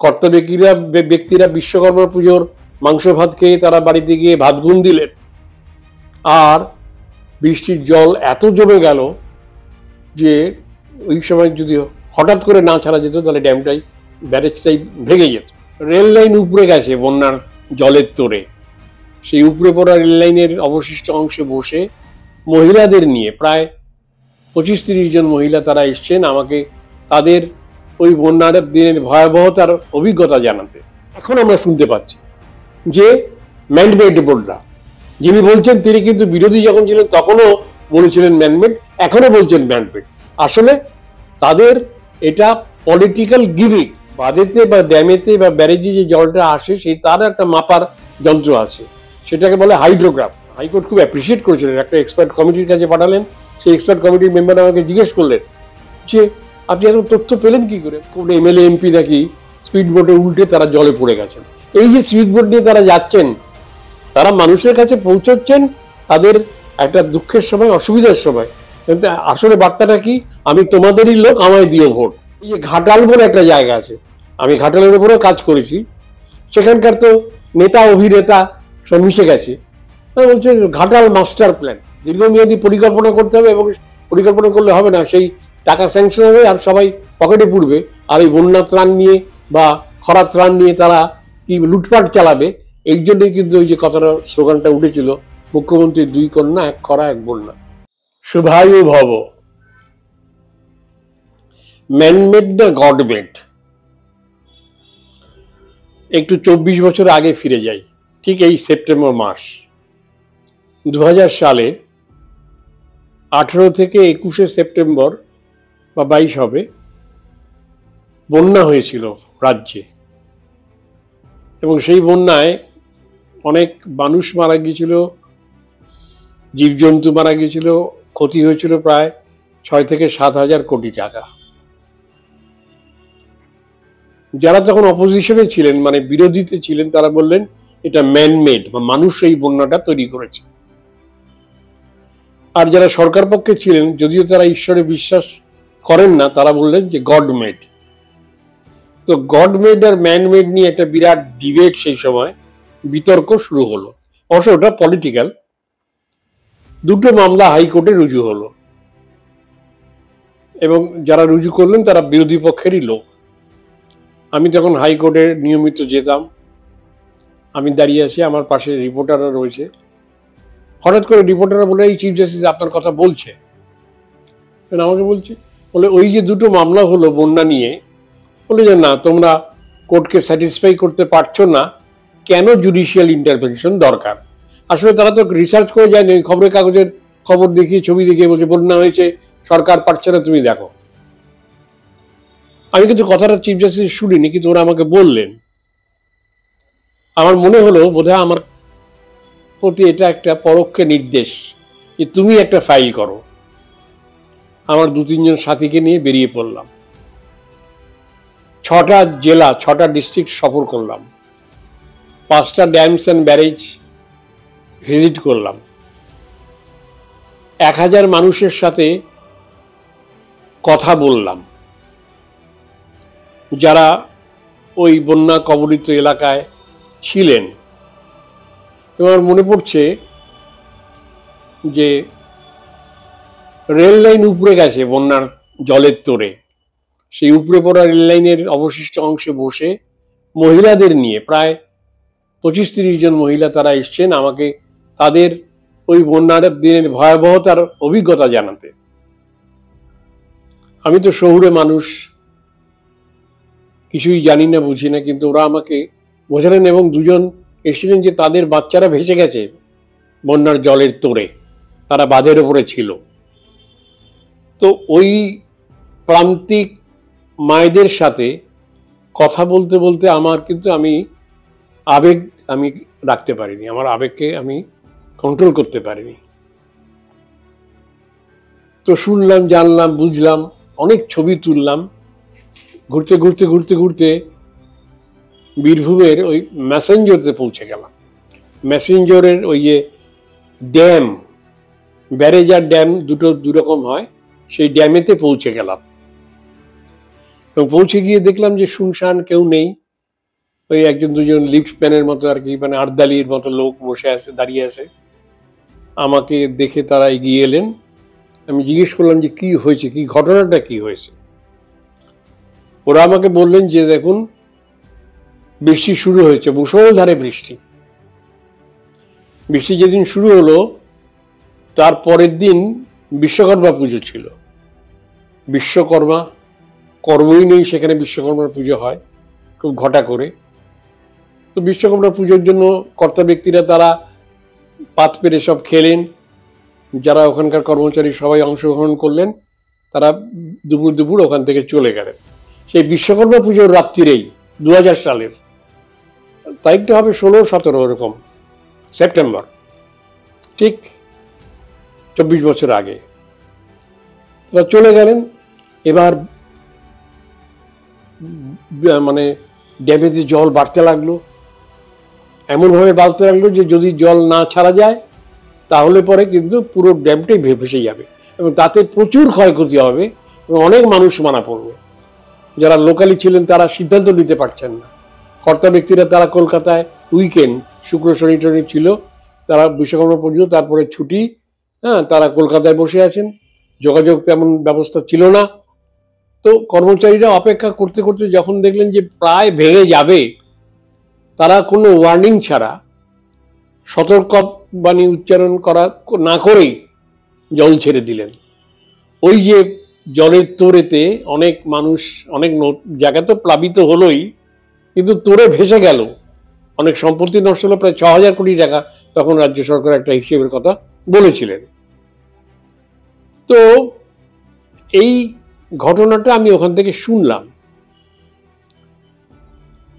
কর্তা ব্যক্তিরা বিশ্বকর্মা পুজোর মাংস ভাত খেয়ে তারা বাড়িতে গিয়ে ভাত গুণ দিলেন, আর বৃষ্টির জল এত জমে গেল যে ওই সময় যদি হঠাৎ করে না ছাড়া যেত তাহলে ড্যামটাই ব্যারেজটাই ভেঙে যেত। রেল লাইন উপড়ে গেছে বন্যার জলের তোড়ে। সেই উপড়ে পড়া রেল লাইনের অবশিষ্ট অংশে বসে মহিলাদের নিয়ে প্রায় 25-30 জন মহিলা তারা এসছেন আমাকে তাদের ওই বন্যার দিনের ভয়াবহতার অভিজ্ঞতা জানাতে। এখন আমরা শুনতে পাচ্ছি যে ম্যানমেড বন্যা, যিনি বলছেন তিনি কিন্তু বিরোধী যখন ছিলেন তখনও বলেছিলেন ম্যানমেড, এখনো বলছেন ম্যানমেড। আসলে তাদের এটা পলিটিক্যাল গিমিক। বাঁধেতে বা ড্যামেতে বা ব্যারেজে যে জলটা আসে সেই তার একটা মাপার যন্ত্র আছে, সেটাকে বলে হাইড্রোগ্রাফ। হাইকোর্ট খুব অ্যাপ্রিসিয়েট করেছিলেন, একটা এক্সপার্ট কমিটির কাছে পাঠালেন। সেই এক্সপার্ট কমিটির মেম্বার আমাকে জিজ্ঞেস করলেন যে আপনি এত তথ্য পেলেন কি করে? কোন এমএলএ এমপি নাকি স্পিড বোটে উল্টে তারা জলে পড়ে গেছেন। এই যে স্পিড বোট নিয়ে তারা যাচ্ছেন, তারা মানুষের কাছে পৌঁছচ্ছেন তাদের একটা দুঃখের সময়, অসুবিধার সময়। কিন্তু আসলে বার্তাটা কি? আমি তোমাদেরই লোক, আমায় দিও ভোট। এই যে ঘাটাল বলে একটা জায়গা আছে, আমি ঘাটালের উপরেও কাজ করেছি, সেখানকার তো নেতা অভিনেতা সব মিশে গেছে। বলছে ঘাটাল মাস্টার প্ল্যান, দীর্ঘমেয়াদী পরিকল্পনা করতে হবে, এবং পরিকল্পনা করলে হবে না, সেই টাকা স্যাংশন হবে আর সবাই পকেটে পুড়বে। আর এই বন্যা ত্রাণ নিয়ে বা খরা ত্রাণ নিয়ে তারা কি লুটপাট চালাবে, এই জন্যই কিন্তু ওই যে কথাটা স্লোগানটা উঠেছিল, মুখ্যমন্ত্রীর 2 কন্যা 1 খরা 1 বন্যা। শুভায়ু ভব, ম্যানমেড না গডমেড। একটু 24 বছর আগে ফিরে যাই, ঠিক এই সেপ্টেম্বর মাস 2000 সালে 18 থেকে 21শে সেপ্টেম্বর বা 22 হবে, বন্যা হয়েছিল রাজ্যে। এবং সেই বন্যায় অনেক মানুষ মারা গিয়েছিল, জীবজন্তু মারা গিয়েছিল, ক্ষতি হয়েছিল প্রায় 6 থেকে 7 হাজার কোটি টাকা। যারা তখন অপোজিশনে ছিলেন, মানে বিরোধীতে ছিলেন, তারা বললেন এটা ম্যানমেড বা মানুষ এই বন্যাটা তৈরি করেছে। আর যারা সরকার পক্ষে ছিলেন, যদিও তারা ঈশ্বরে বিশ্বাস করেন না, তারা বললেন যে গডমেড। তো গডমেড আর ম্যানমেড নিয়ে একটা বিরাট ডিবেট সেই সময়, বিতর্ক শুরু হলো। অবশ্য ওটা পলিটিক্যাল। 2টো মামলা হাইকোর্টে রুজু হলো, এবং যারা রুজু করলেন তারা বিরোধী পক্ষেরই লোক। আমি তখন হাইকোর্টে নিয়মিত যেতাম, আমি দাঁড়িয়ে আছি, আমার পাশে রিপোর্টাররা রয়েছে। হঠাৎ করে রিপোর্টাররা বলে, এই চিফ জাস্টিস আপনার কথা বলছে। আমাকে বলছে, বলে ওই যে 2টো মামলা হলো বন্যা নিয়ে, বলে যে না, তোমরা কোর্টকে স্যাটিসফাই করতে পারছো না, কেন জুডিশিয়াল ইন্টারভেনশন দরকার। আসলে তারা তো রিসার্চ করে যায়নি, ওই খবরের কাগজের খবর দেখিয়ে, ছবি দেখিয়ে বলছে বন্যা হয়েছে, সরকার পারছে না, তুমি দেখো। আমি কিন্তু কথাটা চিফ জাস্টিস শুনিনি, কিন্তু ওরা আমাকে বললেন। আমার মনে হলো বোধহয় আমার প্রতি এটা একটা পরোক্ষ নির্দেশ যে তুমি একটা ফাইল করো। আমার 2-3 জন সাথীকে নিয়ে বেরিয়ে পড়লাম, 6টা জেলা, 6টা ডিস্ট্রিক্ট সফর করলাম, 5টা ড্যামস অ্যান্ড ব্যারেজ ভিজিট করলাম, 1000 মানুষের সাথে কথা বললাম যারা ওই বন্যা কবলিত এলাকায় ছিলেন। আমার মনে পড়ছে যে রেল লাইন উপড়ে গেছে বন্যার জলের তোড়ে। সেই উপড়ে পড়া রেল লাইনের অবশিষ্ট অংশে বসে মহিলাদের নিয়ে প্রায় 25-30 জন মহিলা তারা এসছেন আমাকে তাদের ওই বন্যার দিনের ভয়াবহতার অভিজ্ঞতা জানাতে। আমি তো শহুরে মানুষ, কিছুই জানি না, বুঝি না, কিন্তু ওরা আমাকে বোঝালেন। এবং 2 জন এসেছিলেন যে তাদের বাচ্চারা ভেসে গেছে বন্যার জলের তোড়ে, তারা বাঁধের ওপরে ছিল। তো ওই প্রান্তিক মায়েদের সাথে কথা বলতে বলতে আমার কিন্তু আবেগ আমি রাখতে পারিনি, আমার আবেগকে আমি কন্ট্রোল করতে পারিনি। তো শুনলাম, জানলাম, বুঝলাম, অনেক ছবি তুললাম। ঘুরতে ঘুরতে ঘুরতে ঘুরতে বীরভূমের ওই ম্যাসেঞ্জরতে পৌঁছে গেলাম। ম্যাসেঞ্জরের ওই যে ড্যাম, ব্যারেজ আর ড্যাম দুটো দুরকম হয়, সেই ড্যামেতে পৌঁছে গেলাম। এবং পৌঁছে গিয়ে দেখলাম যে শুনশান, কেউ নেই। ওই একজন দুজন লিফটম্যানের মতো আর কি, মানে আর্দালির মতো লোক বসে আছে, দাঁড়িয়ে আছে। আমাকে দেখে তারা এগিয়ে এলেন। আমি জিজ্ঞেস করলাম যে কি হয়েছে, কি ঘটনাটা কি হয়েছে। ওরা আমাকে বললেন যে দেখুন, বৃষ্টি শুরু হয়েছে, মুষলধারে বৃষ্টি। বৃষ্টি যেদিন শুরু হলো তার পরের দিন বিশ্বকর্মা পুজো ছিল। বিশ্বকর্মা কর্মই নেই, সেখানে বিশ্বকর্মার পুজো হয় খুব ঘটা করে। তো বিশ্বকর্মা পুজোর জন্য কর্তা ব্যক্তিরা তারা পাত পেরে সব খেলেন। যারা ওখানকার কর্মচারী সবাই অংশগ্রহণ করলেন, তারা দুপুর দুপুর ওখান থেকে চলে গেলেন। সেই বিশ্বকর্মা পুজোর রাত্রিরেই 2000 সালের তারিখটা হবে 16-17 এরকম সেপ্টেম্বর, ঠিক 24 বছর আগে তারা চলে গেলেন। এবার মানে ড্যামেতে জল বাড়তে লাগলো, এমনভাবে বাড়তে লাগলো যে যদি জল না ছাড়া যায় তাহলে পরে কিন্তু পুরো ড্যামটাই ভেসে যাবে এবং তাতে প্রচুর ক্ষয়ক্ষতি হবে এবং অনেক মানুষ মারা পড়বে। যারা লোকালি ছিলেন তারা সিদ্ধান্ত নিতে পারছেন না। কর্তা ব্যক্তিরা তারা কলকাতায় উইকেন্ড, শুক্র শনি টনি ছিল, তারা বিশ্বকর্মা পুজো তারপরে ছুটি, হ্যাঁ, তারা কলকাতায় বসে আছেন, যোগাযোগ তেমন ব্যবস্থা ছিল না। তো কর্মচারীরা অপেক্ষা করতে করতে যখন দেখলেন যে প্রায় ভেঙে যাবে, তারা কোনো ওয়ার্নিং ছাড়া, সতর্কবাণী উচ্চারণ করা না করেই জল ছেড়ে দিলেন। ওই যে জলের তোড়েতে অনেক মানুষ, অনেক জায়গা তো প্লাবিত হলোই, কিন্তু তোড়ে ভেসে গেল, অনেক সম্পত্তি নষ্ট হলো, প্রায় 6000 কোটি টাকা তখন রাজ্য সরকার একটা হিসেবের কথা বলেছিলেন। তো এই ঘটনাটা আমি ওখান থেকে শুনলাম।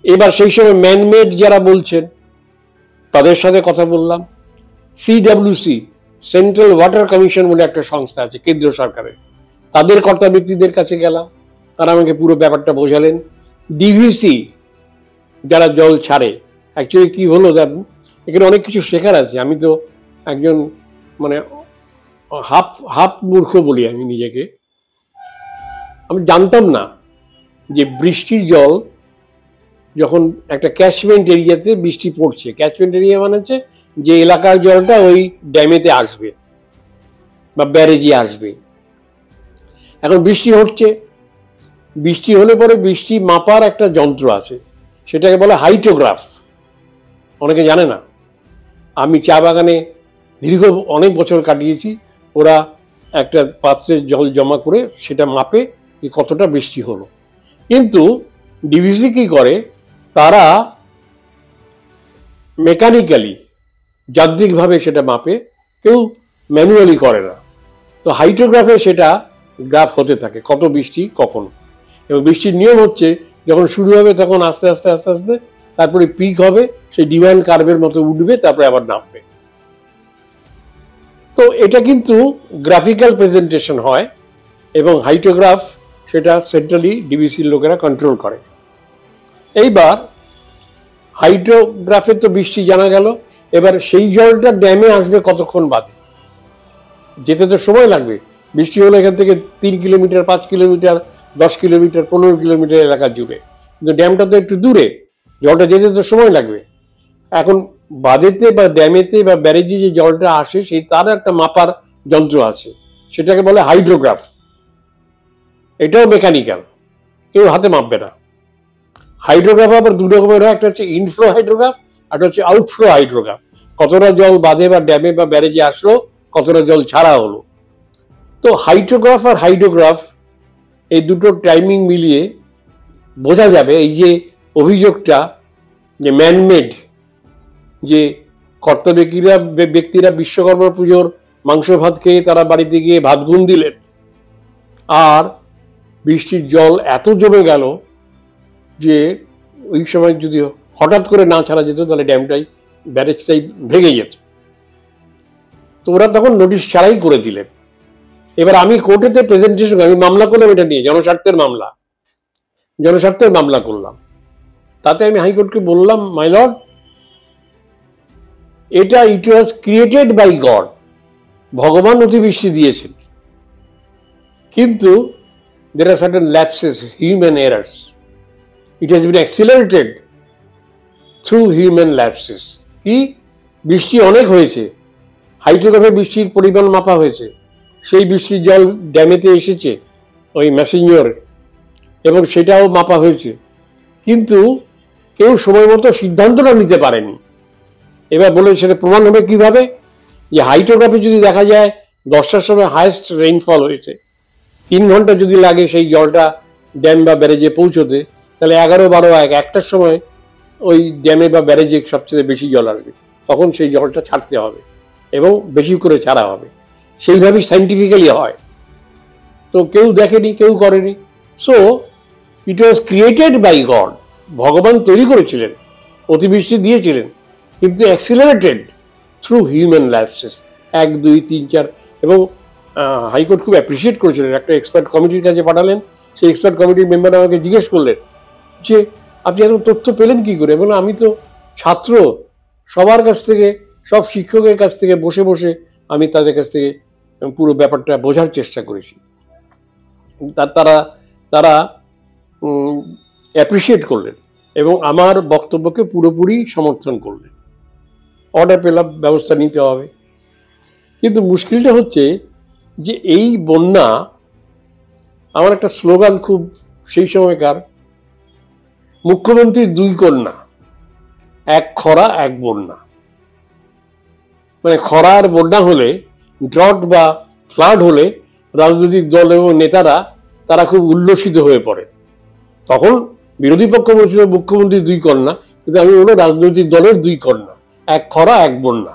এবার সেই সময় ম্যানমেড যারা বলছেন তাদের সাথে কথা বললাম। সিডব্লিউসি, সেন্ট্রাল ওয়াটার কমিশন বলে একটা সংস্থা আছে কেন্দ্র সরকারের, তাদের কর্তা ব্যক্তিদের কাছে গেলাম, তারা আমাকে পুরো ব্যাপারটা বোঝালেন। ডিভিসি যারা জল ছাড়ে, অ্যাকচুয়ালি কি হলো দেখুন, এখানে অনেক কিছু শেখার আছে। আমি তো একজন মানে হাফ মূর্খ বলি আমি নিজেকে। আমি জানতাম না যে বৃষ্টির জল যখন একটা ক্যাচমেন্ট এরিয়াতে বৃষ্টি পড়ছে, ক্যাচমেন্ট এরিয়া মানে হচ্ছে যে এলাকার জলটা ওই ড্যামেতে আসবে বা ব্যারেজে আসবে। এখন বৃষ্টি হচ্ছে, বৃষ্টি হলে পরে বৃষ্টি মাপার একটা যন্ত্র আছে, সেটাকে বলে হাইড্রোগ্রাফ। অনেকে জানে না। আমি চা বাগানে দীর্ঘ অনেক বছর কাটিয়েছি। ওরা একটা পাত্রে জল জমা করে সেটা মাপে যে কতটা বৃষ্টি হলো। কিন্তু ডিভিসি কি করে, তারা মেকানিক্যালি, যান্ত্রিকভাবে সেটা মাপে, কেউ ম্যানুয়ালি করে না। তো হাইড্রোগ্রাফে সেটা গ্রাফ হতে থাকে কত বৃষ্টি কখন। এবং বৃষ্টির নিয়ম হচ্ছে যখন শুরু হবে তখন আস্তে আস্তে আস্তে আস্তে তারপরে পিক হবে, সেই ডিমান্ড কার্ভের মতো উঠবে, তারপরে আবার নামবে। তো এটা কিন্তু গ্রাফিক্যাল প্রেজেন্টেশন হয় এবং হাইড্রোগ্রাফ সেটা সেন্ট্রালি ডিভিসির লোকেরা কন্ট্রোল করে। এইবার হাইড্রোগ্রাফে তো বৃষ্টি জানা গেল, এবার সেই জলটা ড্যামে আসবে কতক্ষণ বাদে, যেতে তো সময় লাগবে। বৃষ্টি হলো এখান থেকে 3 কিলোমিটার, 5 কিলোমিটার, 10 কিলোমিটার, 15 কিলোমিটার এলাকা জুড়ে, কিন্তু ড্যামটা তো একটু দূরে, জলটা যেতে তো সময় লাগবে। এখন বাঁধেতে বা ড্যামেতে বা ব্যারেজে যে জলটা আসে সেই তার একটা মাপার যন্ত্র আছে, সেটাকে বলে হাইড্রোগ্রাফ। এটাও মেকানিক্যাল, কেউ হাতে মাপবে না। হাইড্রোগ্রাফ আবার দু রকমের হয়, একটা হচ্ছে ইনফ্লো হাইড্রোগ্রাফ, একটা হচ্ছে আউটফ্লো হাইড্রোগ্রাফ। কতটা জল বাঁধে বা ড্যামে বা ব্যারেজে আসলো, কতটা জল ছাড়া হলো। তো হাইড্রোগ্রাফ আর হাইড্রোগ্রাফ এই দুটো টাইমিং মিলিয়ে বোঝা যাবে এই যে অভিযোগটা যে ম্যানমেড, যে কর্তা ব্যক্তিরা বিশ্বকর্মা পুজোর মাংস ভাত খেয়ে তারা বাড়িতে গিয়ে ভাত গুণ দিলেন, আর বৃষ্টির জল এত জমে গেল যে ওই সময় যদি হঠাৎ করে না ছাড়া যেত তাহলে ড্যামটাই, ব্যারেজটাই ভেঙে যেত। তো ওরা তখন নোটিশ ছাড়াই করে দিলেন। এবার আমি কোর্টেতে প্রেজেন্টেশন, আমি মামলা করলাম এটা নিয়ে, জনস্বার্থের মামলা করলাম। তাতে আমি হাইকোর্টকে বললাম, মাই লর্ড, এটা ইট ওয়াজ ক্রিয়েটেড বাই গড, ভগবান অতিবৃষ্টি দিয়েছেন, কিন্তু there are certain lapses, human errors. It has been accelerated through human lapses. কি, বৃষ্টি অনেক হয়েছে, হাইড্রোগ্রাফে বৃষ্টির পরিমাণ মাপা হয়েছে, সেই বৃষ্টির জল ড্যামেতে এসেছে ওই মেসেঞ্জরে, এবং সেটাও মাপা হয়েছে, কিন্তু কেউ সময় মতো সিদ্ধান্তটা নিতে পারেনি। এবার বলে সেটা প্রমাণ হবে কিভাবে? যে হাইড্রোগ্রাফি যদি দেখা যায় 10টার সময় হাইয়েস্ট রেইনফল হয়েছে, 3 ঘন্টা যদি লাগে সেই জলটা ড্যাম বা ব্যারেজে পৌঁছতে, তাহলে 11, 12, 1টার সময় ওই ড্যামে বা ব্যারেজে সবচেয়ে বেশি জল আসবে, তখন সেই জলটা ছাড়তে হবে এবং বেশি করে ছাড়া হবে। সেইভাবেই সাইন্টিফিক্যালি হয়। তো কেউ দেখেনি, কেউ করেনি। So it was created by God. ভগবান তৈরি করেছিলেন, অতিবৃষ্টি দিয়েছিলেন, কিন্তু অ্যাক্সিলারেটেড থ্রু হিউম্যান ল্যাপসেস। 1, 2, 3, 4, এবং হাইকোর্ট খুব অ্যাপ্রিসিয়েট করেছিলেন। একটা এক্সপার্ট কমিটির কাছে পাঠালেন, সেই এক্সপার্ট কমিটির মেম্বার আমাকে জিজ্ঞেস করলেন যে আপনি এত তথ্য পেলেন কি করে? বললাম আমি তো ছাত্র, সবার কাছ থেকে, সব শিক্ষকের কাছ থেকে বসে বসে আমি তাদের কাছ থেকে পুরো ব্যাপারটা বোঝার চেষ্টা করেছি। তারা তারা অ্যাপ্রিসিয়েট করলেন এবং আমার বক্তব্যকে পুরোপুরি সমর্থন করলেন। অর্ডার পেলাম, ব্যবস্থা নিতে হবে। কিন্তু মুশকিলটা হচ্ছে যে এই বন্যা, আমার একটা স্লোগান খুব সেই সময়কার, মুখ্যমন্ত্রীর 2 কন্যা, 1 খরা 1 বন্যা। মানে খরা আর বন্যা হলে, ড্রট বা ফ্লাড হলে রাজনৈতিক দল এবং নেতারা তারা খুব উল্লসিত হয়ে পড়ে। তখন বিরোধী পক্ষ বলছিল মুখ্যমন্ত্রীর 2 কন্যা, কিন্তু আমি বলবো রাজনৈতিক দলের 2 কন্যা, 1 খরা 1 বন্যা।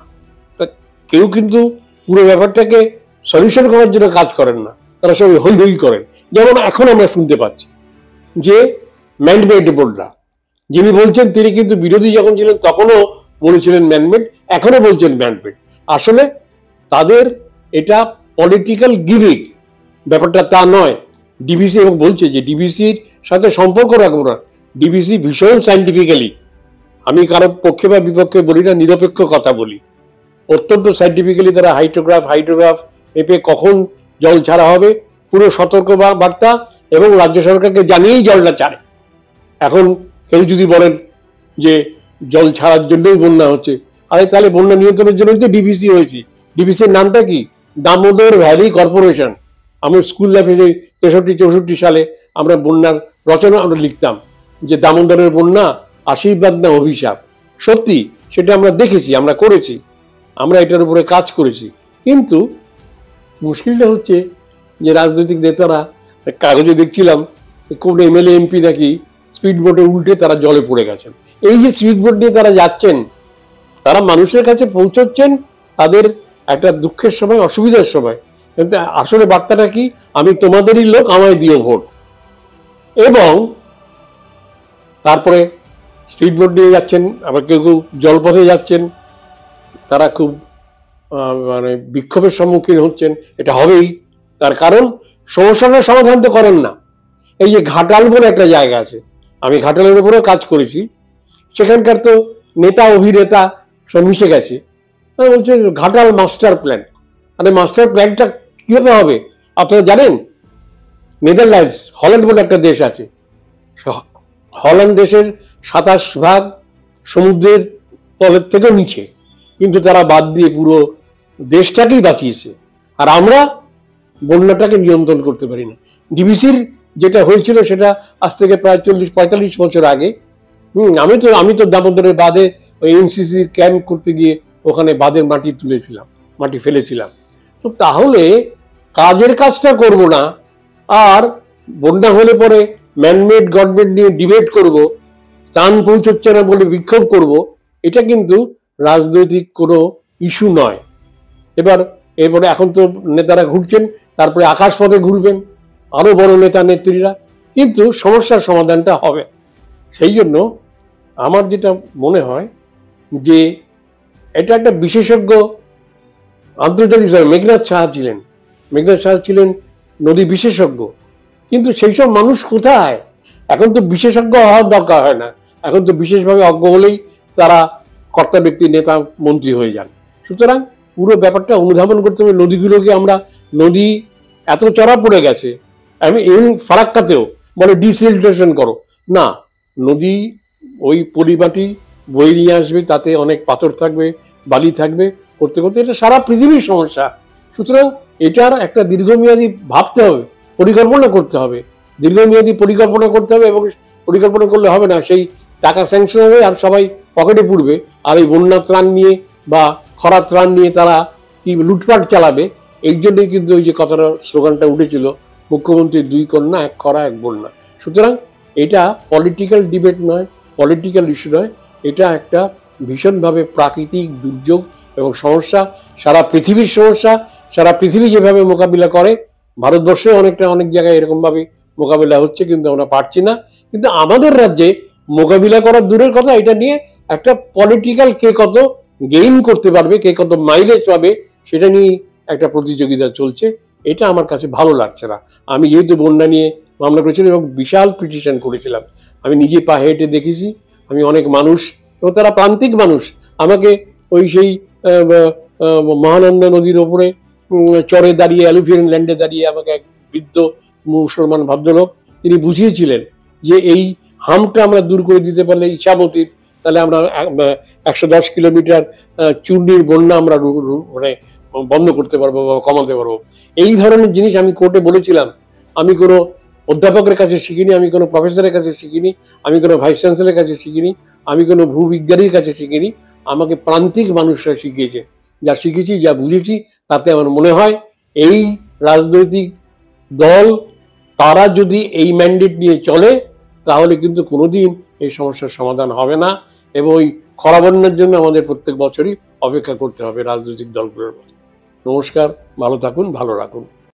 তা কেউ কিন্তু পুরো ব্যাপারটাকে সলিউশন করার জন্য কাজ করেন না, তারা সবাই হই হই করেন। যেমন এখন আমরা শুনতে পাচ্ছি যে ম্যানমেড বন্যা, যিনি বলছেন তিনি কিন্তু বিরোধী যখন ছিলেন তখনও বলেছিলেন ম্যানমেড, এখনো বলছেন ম্যানমেড। আসলে তাদের এটা পলিটিক্যাল গিমিক, ব্যাপারটা তা নয়। ডিবিসি এবং বলছে যে ডিবিসির সাথে সম্পর্ক রাখবো না, ডিবিসি ভীষণ সাইন্টিফিক্যালি, আমি কারোর পক্ষে বা বিপক্ষে বলি না, নিরপেক্ষ কথা বলি, অত্যন্ত সাইন্টিফিক্যালি তারা হাইড্রোগ্রাফ এপে কখন জল ছাড়া হবে পুরো সতর্ক বার্তা এবং রাজ্য সরকারকে জানিয়েই জলটা ছাড়ে। এখন কেউ যদি বলেন যে জল ছাড়ার জন্যই বন্যা হচ্ছে, আরে তাহলে বন্যা নিয়ন্ত্রণের জন্যই তো ডিবিসি হয়েছে। ডিবিসির নামটা কি? Damodar valley corporation. আমরা স্কুল লাইফে 63-64 সালে আমরা বন্যার রচনা আমরা লিখতাম যে দামোদরের বন্যা আশীর্বাদ না অভিশাপ। সত্যি সেটা আমরা দেখেছি, আমরা করেছি, আমরা এটার উপরে কাজ করেছি। কিন্তু মুশকিলটা হচ্ছে যে রাজনৈতিক নেতারা, কাগজে দেখছিলাম কোন এমএলএ এমপি নাকি স্পিড বোটে উল্টে তারা জলে পড়ে গেছেন। এই যে স্পিড বোট নিয়ে তারা যাচ্ছেন, তারা মানুষের কাছে পৌঁছচ্ছেন তাদের একটা দুঃখের সময়, অসুবিধার সময়, কিন্তু আসলে বার্তাটা কি? আমি তোমাদেরই লোক, আমায় দিও ভোট। এবং তারপরে স্পিড বোট নিয়ে যাচ্ছেন, আবার কেউ কেউ জলপথে যাচ্ছেন, তারা খুব মানে বিক্ষোভের সম্মুখীন হচ্ছেন। এটা হবেই, তার কারণ সমস্যাটার সমাধান তো করেন না। এই যে ঘাটাল বলে একটা জায়গা আছে, আমি ঘাটালের উপরেও কাজ করেছি, সেখানকার তো নেতা অভিনেতা সব মিশে গেছে। বলছে ঘাটাল মাস্টার প্ল্যান। আরে মাস্টার প্ল্যানটা কিভাবে হবে? আপনারা জানেন নেদারল্যান্ডস, হল্যান্ড বলে একটা দেশ আছে, হল্যান্ড দেশের 27% সমুদ্রের তলের থেকেও নিচে, কিন্তু তারা বাদ দিয়ে পুরো দেশটাকেই বাঁচিয়েছে। আর আমরা বন্যাটাকে নিয়ন্ত্রণ করতে পারি না। ডিবিসির যেটা হয়েছিল সেটা আজ থেকে প্রায় 40-45 বছর আগে। আমি তো দামোদরের বাঁধে ওই এনসিসির ক্যাম্প করতে গিয়ে ওখানে বাঁধের মাটি তুলেছিলাম, মাটি ফেলেছিলাম। তো তাহলে কাজের কাজটা করব না, আর বন্যা হলে পরে ম্যানমেড গভর্নমেন্ট নিয়ে ডিবেট করব, ত্রাণ পৌঁছচ্ছে না বলে বিক্ষোভ করব, এটা কিন্তু রাজনৈতিক কোনো ইস্যু নয়। এরপরে এখন তো নেতারা ঘুরছেন, তারপরে আকাশপথে ঘুরবেন আরো বড় নেতা নেত্রীরা, কিন্তু সমস্যার সমাধানটা হবে। সেই জন্য আমার যেটা মনে হয় যে এটা একটা বিশেষজ্ঞ আন্তর্জাতিক, মেঘনাথ সাহা ছিলেন নদী বিশেষজ্ঞ, কিন্তু সেই সব মানুষ কোথায়? এখন তো বিশেষজ্ঞ হওয়ার দরকার হয় না, এখন তো বিশেষভাবে অজ্ঞ হলেই তারা কর্তা ব্যক্তি, নেতা, মন্ত্রী হয়ে যান। সুতরাং পুরো ব্যাপারটা অনুধাবন করতে হবে। নদীগুলোকে আমরা, নদী এত চড়া পড়ে গেছে, আমি এই ফারাক্কাতেও বলে ডিসিল্টেশন করো না, নদী ওই পরিমাটি বয়ে নিয়ে আসবে, তাতে অনেক পাথর থাকবে, বালি থাকবে, করতে করতে এটা সারা পৃথিবীর সমস্যা। সুতরাং এটার একটা দীর্ঘমেয়াদী ভাবতে হবে, পরিকল্পনা করতে হবে, দীর্ঘমেয়াদী পরিকল্পনা করতে হবে। এবং পরিকল্পনা করলে হবে না, সেই টাকা স্যাংশন হবে আর সবাই পকেটে পুড়বে, আর এই বন্যা ত্রাণ নিয়ে বা খরা ত্রাণ নিয়ে তারা কি লুটপাট চালাবে। এই জন্যই কিন্তু ওই যে কথাটা স্লোগানটা উঠেছিল, মুখ্যমন্ত্রী 2 কন্যা 1 খরা 1 বন্যা। সুতরাং এটা পলিটিক্যাল ডিবেট নয়, পলিটিক্যাল ইস্যু নয়, এটা একটা ভীষণভাবে প্রাকৃতিক দুর্যোগ এবং সমস্যা, সারা পৃথিবীর সমস্যা। সারা পৃথিবী যেভাবে মোকাবিলা করে, ভারতবর্ষে অনেক জায়গায় এরকমভাবে মোকাবিলা হচ্ছে, কিন্তু আমরা পারছি না। কিন্তু আমাদের রাজ্যে মোকাবিলা করার দূরের কথা, এটা নিয়ে একটা পলিটিক্যাল কে কত গেইন করতে পারবে, কে কত মাইলেজ পাবে, সেটা নিয়ে একটা প্রতিযোগিতা চলছে। এটা আমার কাছে ভালো লাগছে না। আমি যেহেতু বন্যা নিয়ে মামলা করেছিলাম এবং বিশাল পিটিশন করেছিলাম, আমি নিজে পা হেঁটে দেখেছি, আমি অনেক মানুষ এবং তারা প্রান্তিক মানুষ আমাকে ওই সেই মহানন্দা নদীর ওপরে চরে দাঁড়িয়ে, অ্যালুভিয়ান ল্যান্ডে দাঁড়িয়ে আমাকে এক বৃদ্ধ মুসলমান ভদ্রলোক তিনি বুঝিয়েছিলেন যে এই হামটা আমরা দূর করে দিতে পারলে ইছামতির, তাহলে আমরা 110 কিলোমিটার চূর্ণির বন্যা আমরা মানে বন্ধ করতে পারবো বা কমাতে পারবো। এই ধরনের জিনিস আমি কোর্টে বলেছিলাম। আমি কোনো অধ্যাপকের কাছে শিখিনি, আমি কোনো প্রফেসরের কাছে শিখিনি, আমি কোনো ভাইস চ্যান্সেলরের কাছে শিখিনি, আমি কোনো ভূবিজ্ঞানীর কাছে শিখিনি, আমাকে প্রান্তিক মানুষরা শিখিয়েছে। যা শিখেছি, যা বুঝেছি, তাতে আমার মনে হয় এই রাজনৈতিক দল তারা যদি এই ম্যান্ডেট নিয়ে চলে, তাহলে কিন্তু কোনোদিন এই সমস্যার সমাধান হবে না। এবং ওই খরা বন্যার জন্য আমাদের প্রত্যেক বছরই অপেক্ষা করতে হবে রাজনৈতিক দলগুলোর। নমস্কার, ভালো থাকুন, ভালো রাখুন।